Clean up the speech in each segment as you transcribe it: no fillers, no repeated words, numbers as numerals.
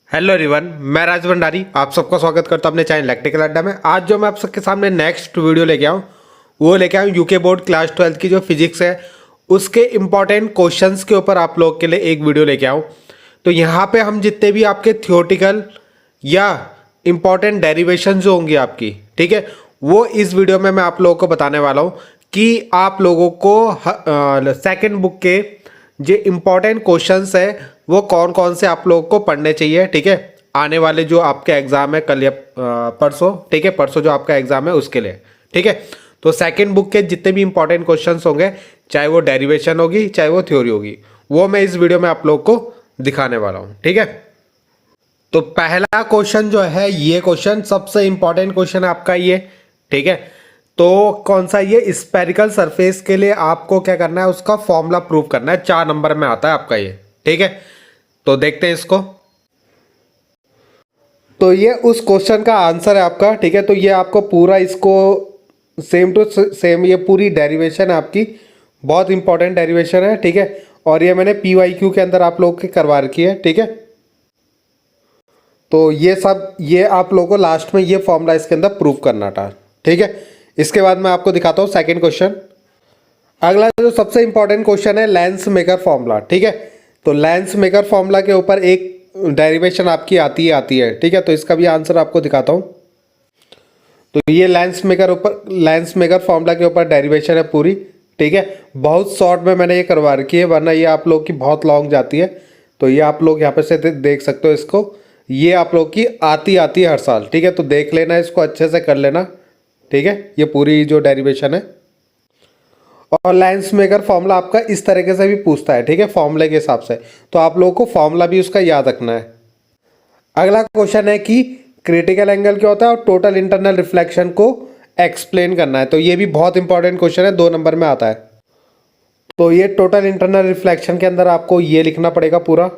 Hello everyone, मैं राज भंडारी आप सबका स्वागत करता हूं अपने चैनल इलेक्ट्रिकल अड्डा में। आज जो मैं आप सबके सामने नेक्स्ट वीडियो लेके आऊँ वो लेके आऊँ यूके बोर्ड क्लास 12 की जो फिजिक्स है उसके इम्पॉर्टेंट क्वेश्चंस के ऊपर आप लोग के लिए एक वीडियो लेके आऊँ। तो यहाँ पे हम जितने भी आपके थियोरटिकल या इम्पॉर्टेंट डेरिवेशन जो होंगी आपकी, ठीक है, वो इस वीडियो में मैं आप लोगों को बताने वाला हूँ कि आप लोगों को सेकेंड बुक के जो इम्पोर्टेंट क्वेश्चंस है वो कौन कौन से आप लोगों को पढ़ने चाहिए, ठीक है, आने वाले जो आपके एग्जाम है कल या परसों, ठीक है, परसों जो आपका एग्जाम है उसके लिए, ठीक है। तो सेकंड बुक के जितने भी इंपॉर्टेंट क्वेश्चंस होंगे, चाहे वो डेरिवेशन होगी चाहे वो थ्योरी होगी, वो मैं इस वीडियो में आप लोग को दिखाने वाला हूँ, ठीक है। तो पहला क्वेश्चन जो है, ये क्वेश्चन सबसे इंपॉर्टेंट क्वेश्चन है आपका ये, ठीक है। तो कौन सा, ये स्पेरिकल सरफेस के लिए आपको क्या करना है, उसका फॉर्मूला प्रूव करना है। 4 नंबर में आता है आपका ये, ठीक है। तो देखते हैं इसको। तो ये उस क्वेश्चन का आंसर है आपका, ठीक है। तो ये आपको पूरा इसको सेम टू सेम ये पूरी डेरिवेशन है आपकी, बहुत इंपॉर्टेंट डेरिवेशन है, ठीक है। और ये मैंने PYQ के अंदर आप लोग की करवा रखी है, ठीक है। तो ये सब ये आप लोगों को लास्ट में ये फॉर्मूला इसके अंदर प्रूव करना था, ठीक है। इसके बाद मैं आपको दिखाता हूँ सेकंड क्वेश्चन। अगला जो सबसे इंपॉर्टेंट क्वेश्चन है लेंस मेकर फॉर्मूला, ठीक है। तो लेंस मेकर फॉर्मूला के ऊपर एक डेरिवेशन आपकी आती है, ठीक है। तो इसका भी आंसर आपको दिखाता हूँ। तो ये लेंस मेकर फॉर्मूला के ऊपर डेरिवेशन है पूरी, ठीक है। बहुत शॉर्ट में मैंने ये करवा रखी है, वरना ये आप लोग की बहुत लॉन्ग जाती है। तो ये आप लोग यहाँ पे से देख सकते हो इसको, ये आप लोग की आती है हर साल, ठीक है। तो देख लेना, इसको अच्छे से कर लेना, ठीक है, ये पूरी जो डेरिवेशन है। और लेंस मेकर फॉर्मूला आपका इस तरीके से भी पूछता है, ठीक है, फॉर्मूले के हिसाब से। तो आप लोगों को फॉर्मूला भी उसका याद रखना है। अगला क्वेश्चन है कि क्रिटिकल एंगल क्या होता है और टोटल इंटरनल रिफ्लेक्शन को एक्सप्लेन करना है। तो ये भी बहुत इंपॉर्टेंट क्वेश्चन है, 2 नंबर में आता है। तो ये टोटल इंटरनल रिफ्लेक्शन के अंदर आपको ये लिखना पड़ेगा पूरा,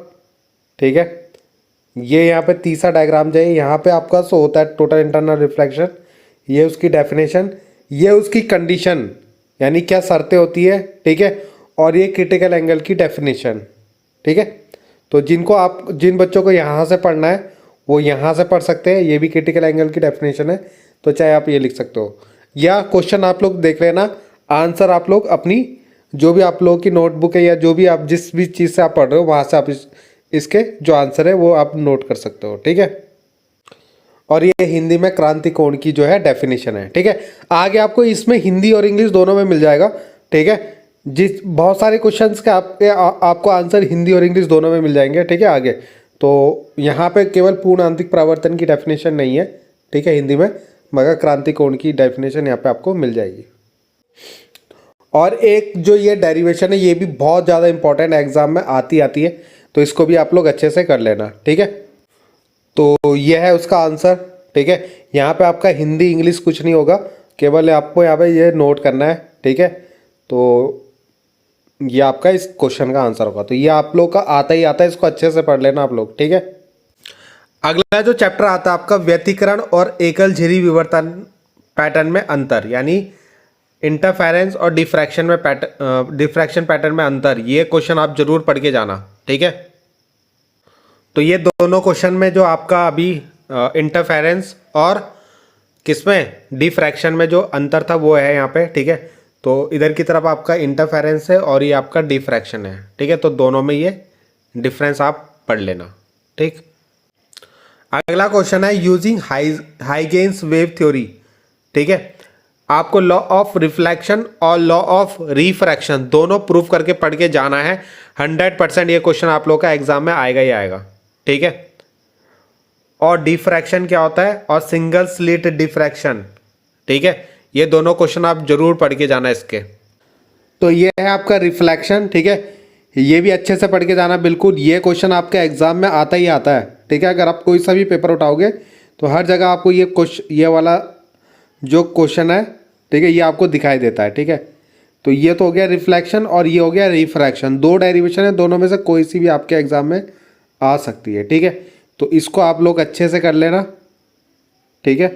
ठीक है। ये यहाँ पे तीसरा डायग्राम जो है, यहाँ पे आपका शो होता है टोटल इंटरनल रिफ्लेक्शन, ये उसकी डेफिनेशन, ये उसकी कंडीशन यानी क्या शर्तें होती है, ठीक है। और ये क्रिटिकल एंगल की डेफिनेशन, ठीक है। तो जिन बच्चों को यहाँ से पढ़ना है वो यहाँ से पढ़ सकते हैं, ये भी क्रिटिकल एंगल की डेफिनेशन है। तो चाहे आप ये लिख सकते हो, या क्वेश्चन आप लोग देख लेना, आंसर आप लोग अपनी जो भी आप लोगों की नोटबुक है या जो भी आप जिस भी चीज़ से आप पढ़ रहे हो वहाँ से आप इसके जो आंसर है वो आप नोट कर सकते हो, ठीक है। और ये हिंदी में क्रांति कोण की जो है डेफिनेशन है, ठीक है। आगे आपको इसमें हिंदी और इंग्लिश दोनों में मिल जाएगा, ठीक है। बहुत सारे क्वेश्चंस के आपको आंसर हिंदी और इंग्लिश दोनों में मिल जाएंगे, ठीक है। आगे तो यहाँ पे केवल पूर्ण आंतरिक परावर्तन की डेफिनेशन नहीं है, ठीक है, हिंदी में, मगर क्रांति कोण की डेफिनेशन यहाँ पे आपको मिल जाएगी। और एक जो ये डेरिवेशन है ये भी बहुत ज़्यादा इंपॉर्टेंट एग्जाम में आती है, तो इसको भी आप लोग अच्छे से कर लेना, ठीक है। तो यह है उसका आंसर, ठीक है। यहाँ पे आपका हिंदी इंग्लिश कुछ नहीं होगा, केवल आपको यहाँ पे ये नोट करना है, ठीक है। तो ये आपका इस क्वेश्चन का आंसर होगा। तो ये आप लोग का आता है, इसको अच्छे से पढ़ लेना आप लोग, ठीक है। अगला जो चैप्टर आता है आपका व्यतिकरण और एकल झिरी विवर्तन पैटर्न में अंतर, यानी इंटरफेरेंस और डिफ्रैक्शन पैटर्न में अंतर। ये क्वेश्चन आप जरूर पढ़ के जाना, ठीक है। तो ये दोनों क्वेश्चन में जो आपका अभी इंटरफेरेंस और किसमें डिफ्रैक्शन में जो अंतर था वो है यहाँ पे, ठीक है। तो इधर की तरफ आपका इंटरफेरेंस है और ये आपका डिफ्रैक्शन है, ठीक है। तो दोनों में ये डिफरेंस आप पढ़ लेना, ठीक। अगला क्वेश्चन है यूजिंग हाइगेन्स वेव थ्योरी, ठीक है। आपको लॉ ऑफ रिफ्लेक्शन और लॉ ऑफ रिफ्रैक्शन दोनों प्रूफ करके पढ़ के जाना है। 100% ये क्वेश्चन आप लोग का एग्जाम में आएगा ही आएगा, ठीक है। और डिफ्रैक्शन क्या होता है और सिंगल स्लिट डिफ्रैक्शन, ठीक है, ये दोनों क्वेश्चन आप जरूर पढ़ के जाना इसके। तो ये है आपका रिफ्लेक्शन, ठीक है, ये भी अच्छे से पढ़ के जाना बिल्कुल। ये क्वेश्चन आपके एग्जाम में आता ही आता है, ठीक है। अगर आप कोई सा भी पेपर उठाओगे तो हर जगह आपको ये वाला जो क्वेश्चन है, ठीक है, ये आपको दिखाई देता है, ठीक है। तो ये तो हो गया रिफ्लेक्शन और ये हो गया रिफ्रैक्शन, 2 डेरिवेशन है, दोनों में से कोई सी भी आपके एग्जाम में आ सकती है, ठीक है। तो इसको आप लोग अच्छे से कर लेना, ठीक है।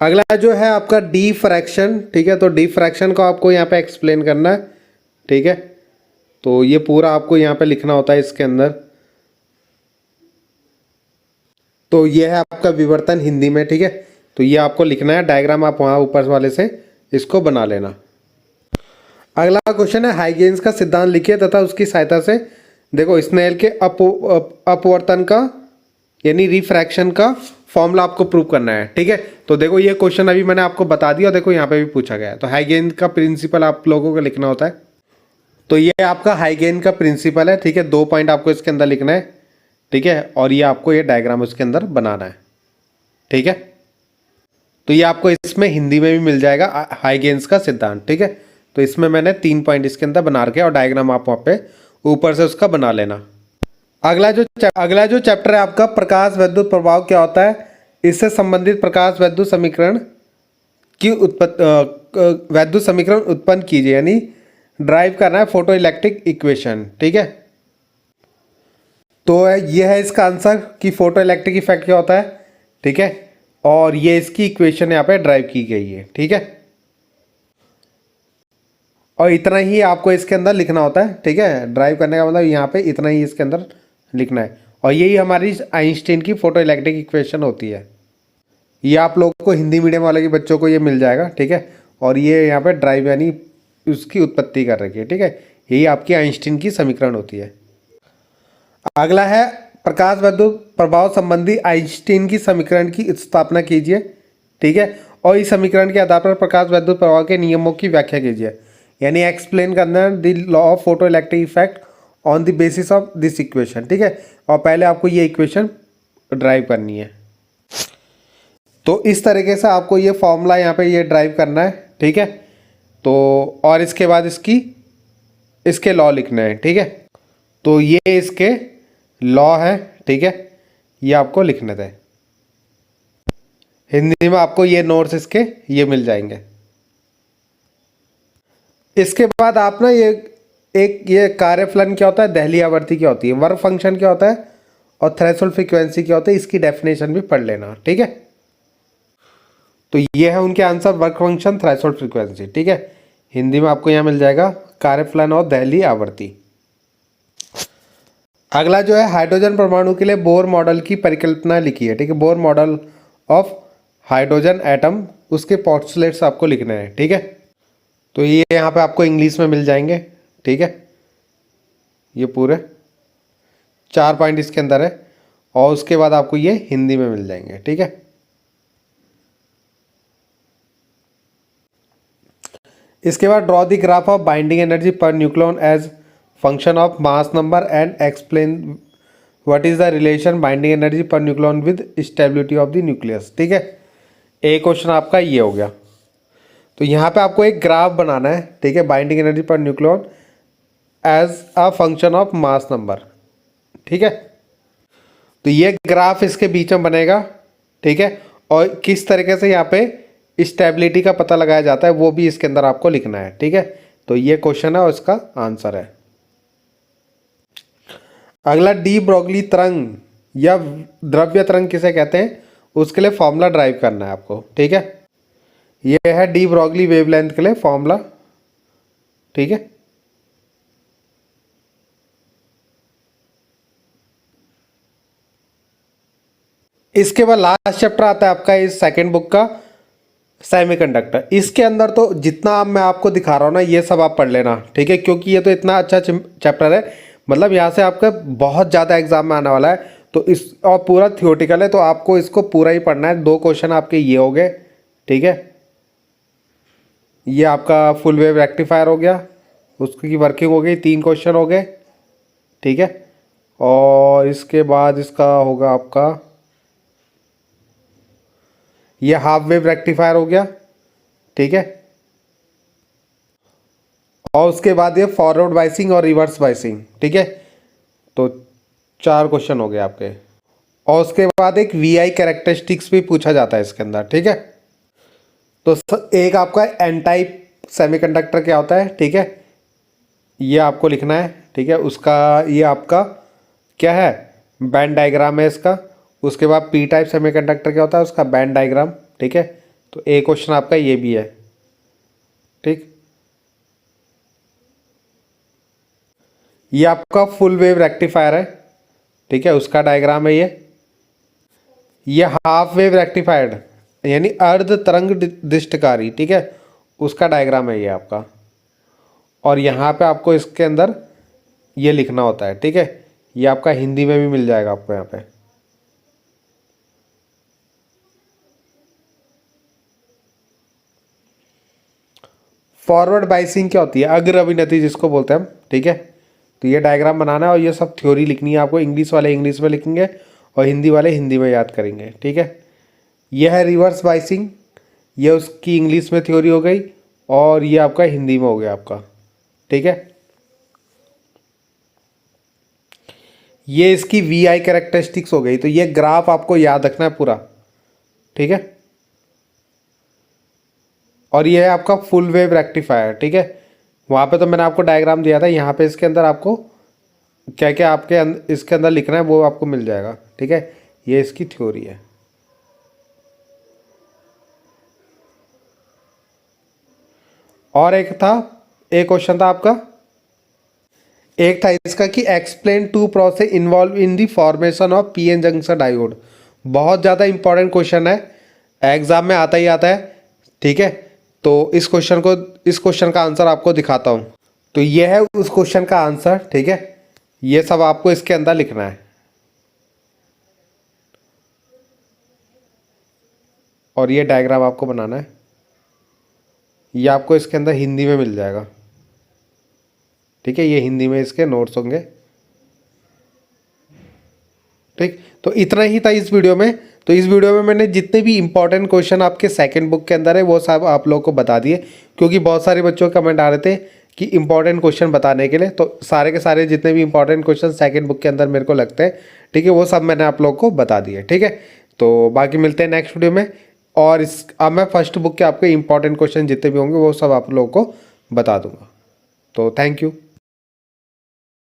अगला जो है आपका डिफ्रैक्शन, ठीक है। तो डिफ्रैक्शन को आपको यहाँ पे एक्सप्लेन करना है, ठीक है। तो ये पूरा आपको यहाँ पे लिखना होता है इसके अंदर। तो ये है आपका विवर्तन हिंदी में, ठीक है। तो ये आपको लिखना है, डायग्राम आप वहाँ ऊपर वाले से इसको बना लेना। अगला क्वेश्चन है हाइगेन्स का सिद्धांत लिखिए तथा उसकी सहायता से देखो स्नेल के अपवर्तन का यानी रिफ्रैक्शन का फॉर्मूला आपको प्रूव करना है, ठीक है। तो देखो ये क्वेश्चन अभी मैंने आपको बता दिया, देखो यहाँ पे भी पूछा गया है। तो हाइगेन का प्रिंसिपल आप लोगों को लिखना होता है। तो ये आपका हाइगेन का प्रिंसिपल है, ठीक है। 2 पॉइंट आपको इसके अंदर लिखना है, ठीक है। और ये आपको ये डायग्राम उसके अंदर बनाना है, ठीक है। तो ये आपको इसमें हिंदी में भी मिल जाएगा हाइगेन्स का सिद्धांत, ठीक है। तो इसमें मैंने 3 पॉइंट इसके अंदर बना रखे और डायग्राम आप वहाँ पे ऊपर से उसका बना लेना। अगला जो चैप्टर है आपका प्रकाश वैद्युत प्रभाव क्या होता है, इससे संबंधित प्रकाश वैद्युत समीकरण की वैद्युत समीकरण उत्पन्न कीजिए, यानी ड्राइव करना है फोटो इलेक्ट्रिक इक्वेशन, ठीक है। तो ये है इसका आंसर कि फोटो इलेक्ट्रिक इफेक्ट क्या होता है, ठीक है। और ये इसकी इक्वेशन यहाँ पे ड्राइव की गई है, ठीक है। और इतना ही आपको इसके अंदर लिखना होता है, ठीक है। ड्राइव करने का मतलब यहाँ पे इतना ही इसके अंदर लिखना है। और यही हमारी आइंस्टीन की फोटो इलेक्ट्रिक इक्वेशन होती है। ये आप लोगों को हिंदी मीडियम वाले के बच्चों को ये मिल जाएगा, ठीक है। और ये यहाँ पे ड्राइव यानी उसकी उत्पत्ति कर रखी है, ठीक है। यही आपकी आइंस्टीन की समीकरण होती है। अगला है प्रकाश वैद्युत प्रभाव संबंधी आइंस्टीन की समीकरण की स्थापना कीजिए, ठीक है। और इस समीकरण के आधार पर प्रकाश वैद्युत प्रभाव के नियमों की व्याख्या कीजिए, यानी एक्सप्लेन करना the law of photo electric effect on the basis of this equation, ठीक है। और पहले आपको ये इक्वेशन ड्राइव करनी है। तो इस तरीके से आपको ये फॉर्मूला यहाँ पे ये ड्राइव करना है, ठीक है। तो और इसके बाद इसके लॉ लिखना है, ठीक है। तो ये इसके लॉ है, ठीक है। ये आपको लिखने थे, हिंदी में आपको ये नोट्स इसके ये मिल जाएंगे। इसके बाद आप ना ये कार्यफलन क्या होता है, दहली आवृत्ति क्या होती है, वर्क फंक्शन क्या होता है और थ्रेशोल्ड फ्रीक्वेंसी क्या होता है, इसकी डेफिनेशन भी पढ़ लेना, ठीक है। तो ये है उनके answer, work function, threshold frequency, ठीक है। हिंदी में आपको यहाँ मिल जाएगा कार्यफलन और दहली आवृत्ति। अगला जो है हाइड्रोजन परमाणु के लिए बोर मॉडल की परिकल्पना लिखी है, ठीक है। Bohr model of hydrogen atom, उसके पोस्टुलेट्स आपको लिखने हैं, ठीक है। तो ये यहाँ पे आपको इंग्लिश में मिल जाएंगे, ठीक है। ये पूरे 4 पॉइंट इसके अंदर है और उसके बाद आपको ये हिंदी में मिल जाएंगे, ठीक है। इसके बाद draw the graph of binding energy per nucleon as function of mass number and explain what is the relation binding energy per nucleon with stability of the nucleus, ठीक है। एक क्वेश्चन आपका ये हो गया। तो यहाँ पे आपको एक ग्राफ बनाना है, ठीक है, binding energy per nucleon as a function of mass number, ठीक है। तो ये ग्राफ इसके बीच में बनेगा, ठीक है। और किस तरीके से यहाँ पे स्टेबिलिटी का पता लगाया जाता है वो भी इसके अंदर आपको लिखना है, ठीक है। तो ये क्वेश्चन है और इसका आंसर है। अगला डी ब्रोगली तरंग या द्रव्य तरंग किसे कहते हैं, उसके लिए फॉर्मूला ड्राइव करना है आपको, ठीक है। ये है डी ब्रोगली वेवलेंथ के लिए फॉर्मूला, ठीक है। इसके बाद लास्ट चैप्टर आता है आपका इस सेकंड बुक का सेमीकंडक्टर। इसके अंदर तो जितना मैं आपको दिखा रहा हूँ ना ये सब आप पढ़ लेना, ठीक है, क्योंकि ये तो इतना अच्छा चैप्टर है, मतलब यहाँ से आपका बहुत ज़्यादा एग्जाम में आने वाला है। तो इस और पूरा थियोटिकल है, तो आपको इसको पूरा ही पढ़ना है। 2 क्वेश्चन आपके ये हो गए, ठीक है। ये आपका फुल वेव रेक्टिफायर हो गया, उसकी वर्किंग हो गई, 3 क्वेश्चन हो गए, ठीक है। और इसके बाद इसका होगा आपका ये हाफ वेव रेक्टिफायर हो गया, ठीक है। और उसके बाद ये फॉरवर्ड बाइसिंग और रिवर्स बाइसिंग, ठीक है। तो 4 क्वेश्चन हो गए आपके। और उसके बाद एक वीआई कैरेक्टरिस्टिक्स भी पूछा जाता है इसके अंदर, ठीक है। तो एक आपका एन टाइप सेमीकंडक्टर क्या होता है, ठीक है, ये आपको लिखना है, ठीक है। उसका ये आपका क्या है, बैंड डायग्राम है इसका। उसके बाद पी टाइप सेमीकंडक्टर क्या होता है, उसका बैंड डायग्राम, ठीक है। तो एक क्वेश्चन आपका ये भी है, ठीक। ये आपका फुल वेव रेक्टिफायर है, ठीक है, उसका डायग्राम है ये हाफ वेव रेक्टिफायर्ड यानी अर्ध तरंग दिष्टकारी, ठीक है, उसका डायग्राम है ये आपका। और यहाँ पे आपको इसके अंदर ये लिखना होता है, ठीक है, ये आपका हिंदी में भी मिल जाएगा आपको यहाँ पे। फॉरवर्ड बाइसिंग क्या होती है, अग्र अभिनति जिसको बोलते हैं हम, ठीक है। तो ये डायग्राम बनाना है और ये सब थ्योरी लिखनी है आपको। इंग्लिश वाले इंग्लिश में लिखेंगे और हिंदी वाले हिंदी में याद करेंगे, ठीक है। यह है रिवर्स बाइसिंग, ये उसकी इंग्लिश में थ्योरी हो गई और ये आपका हिंदी में हो गया आपका, ठीक है। ये इसकी VI कैरेक्टरिस्टिक्स हो गई। तो ये ग्राफ आपको याद रखना है पूरा, ठीक है। और ये है आपका फुल वेव रेक्टिफायर, ठीक है। वहाँ पे तो मैंने आपको डायग्राम दिया था, यहाँ पे इसके अंदर आपको क्या क्या आपके इसके अंदर लिखना है वो आपको मिल जाएगा, ठीक है। ये इसकी थ्योरी है। और एक क्वेश्चन था आपका, एक था इसका कि explain to process involve in the formation of PN junction diode. बहुत ज़्यादा इंपॉर्टेंट क्वेश्चन है, एग्जाम में आता ही आता है, ठीक है। तो इस क्वेश्चन का आंसर आपको दिखाता हूँ। तो ये है उस क्वेश्चन का आंसर, ठीक है। ये सब आपको इसके अंदर लिखना है और ये डायग्राम आपको बनाना है। ये आपको इसके अंदर हिंदी में मिल जाएगा, ठीक है। ये हिंदी में इसके नोट्स होंगे, ठीक। तो इतना ही था इस वीडियो में। तो इस वीडियो में मैंने जितने भी इंपॉर्टेंट क्वेश्चन आपके सेकंड बुक के अंदर है वो सब आप लोगों को बता दिए, क्योंकि बहुत सारे बच्चों के कमेंट आ रहे थे कि इंपॉर्टेंट क्वेश्चन बताने के लिए। तो सारे के सारे जितने भी इंपॉर्टेंट क्वेश्चन सेकंड बुक के अंदर मेरे को लगते हैं, ठीक है, वो सब मैंने आप लोगों को बता दिए, ठीक है। तो बाकी मिलते हैं नेक्स्ट वीडियो में। और अब मैं फर्स्ट बुक के आपके इंपॉर्टेंट क्वेश्चन जितने भी होंगे वो सब आप लोगों को बता दूंगा। तो थैंक यू।